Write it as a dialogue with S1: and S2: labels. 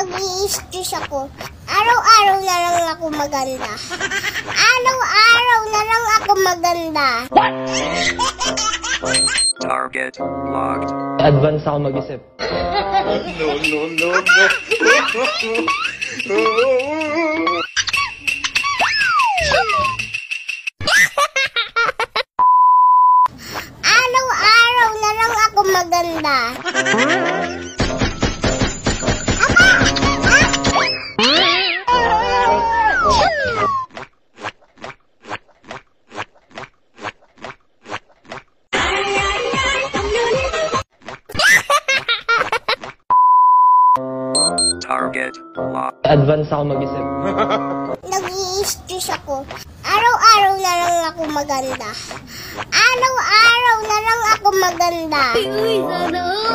S1: Nag-i-stress ako. Araw-araw na lang ako maganda. Araw-araw na lang ako maganda.
S2: Target locked.
S3: Advance ako mag-isip.
S2: No.
S1: Araw-araw na lang ako maganda.
S2: Target locked.
S3: Advance ako mag-isip.
S1: Nag-i-stress ako. Araw-araw na lang ako maganda. Araw-araw na lang ako maganda. Uy, sana all.